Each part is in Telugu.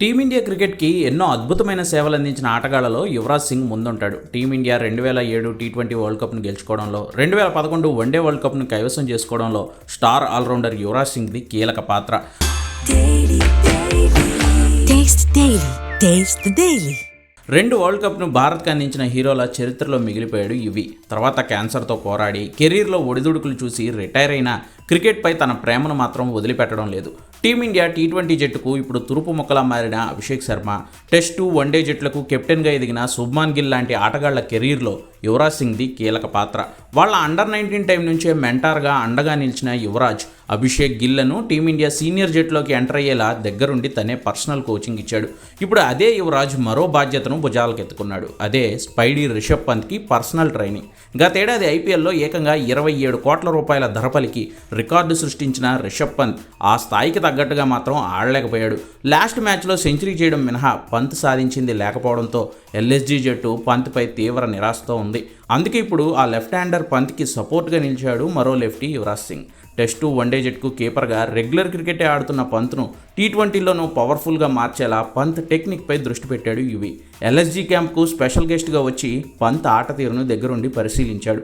టీమిండియా క్రికెట్కి ఎన్నో అద్భుతమైన సేవలు అందించిన ఆటగాళ్లలో యువరాజ్ సింగ్ ముందుంటాడు. టీమిండియా 2007 టీ20 వరల్డ్ కప్ను గెలుచుకోవడంలో, 2011 వన్డే వరల్డ్ కప్ను కైవసం చేసుకోవడంలో స్టార్ ఆల్రౌండర్ యువరాజ్ సింగ్ది కీలక పాత్ర. రెండు వరల్డ్ కప్ను భారత్కి అందించిన హీరోల చరిత్రలో మిగిలిపోయాడు యువి. తర్వాత క్యాన్సర్తో పోరాడి కెరీర్లో ఒడిదుడుకులు చూసి రిటైర్ అయిన క్రికెట్పై తన ప్రేమను మాత్రం వదిలిపెట్టడం లేదు. టీమిండియా టీ20 జట్టుకు ఇప్పుడు తురుపు ముక్కలా మారిన అభిషేక్ శర్మ, టెస్టు వన్డే జట్లకు కెప్టెన్గా ఎదిగిన శుభ్మాన్ గిల్ లాంటి ఆటగాళ్ల కెరీర్లో యువరాజ్ సింగ్ది కీలక పాత్ర. వాళ్ళ అండర్-19 టైం నుంచే మెంటార్గా అండగా నిలిచిన యువరాజ్ అభిషేక్ గిల్లను టీమిండియా సీనియర్ జట్టులోకి ఎంటర్ అయ్యేలా దగ్గరుండి తనే పర్సనల్ కోచింగ్ ఇచ్చాడు. ఇప్పుడు అదే యువరాజ్ మరో బాధ్యతను భుజాలకెత్తుకున్నాడు. అదే స్పైడీ రిషబ్ పంత్కి పర్సనల్ ట్రైనింగ్. గతేడాది ఐపీఎల్లో ఏకంగా 27 కోట్ల రూపాయల ధర పలికి రికార్డు సృష్టించిన రిషబ్ పంత్ ఆ స్థాయికి తగ్గట్టుగా మాత్రం ఆడలేకపోయాడు. లాస్ట్ మ్యాచ్లో సెంచరీ చేయడం మినహా పంత్ సాధించింది లేకపోవడంతో ఎల్ఎస్జీ జట్టు పంత్పై తీవ్ర నిరాశతో ఉంది. అందుకే ఇప్పుడు ఆ లెఫ్ట్ హ్యాండర్ పంత్కి సపోర్ట్గా నిలిచాడు మరో lefty Yuvraj Singh. Test one day జట్టుకు కీపర్గా రెగ్యులర్ క్రికెటే ఆడుతున్న పంత్ను టీ20లోనూ పవర్ఫుల్గా మార్చేలా పంత్ టెక్నిక్పై దృష్టి పెట్టాడు యువి. ఎల్ఎస్జీ క్యాంప్కు స్పెషల్ గెస్ట్గా వచ్చి పంత్ ఆట తీరును దగ్గరుండి పరిశీలించాడు.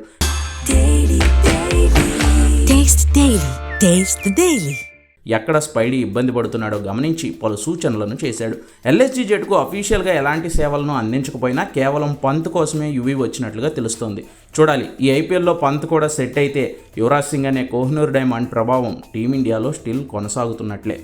ఎక్కడ స్పైడీ ఇబ్బంది పడుతున్నాడో గమనించి పలు సూచనలను చేశాడు. ఎల్ఎస్జీ జట్టుకు అఫీషియల్గా ఎలాంటి సేవలను అందించకపోయినా కేవలం పంత్ కోసమే యువి వచ్చినట్లుగా తెలుస్తోంది. చూడాలి, ఈ ఐపీఎల్లో పంత్ కూడా సెట్ అయితే యువరాజ్ సింగ్ అనే కోహినూర్ డైమండ్ ప్రభావం టీమిండియాలో స్టిల్ కొనసాగుతున్నట్లే.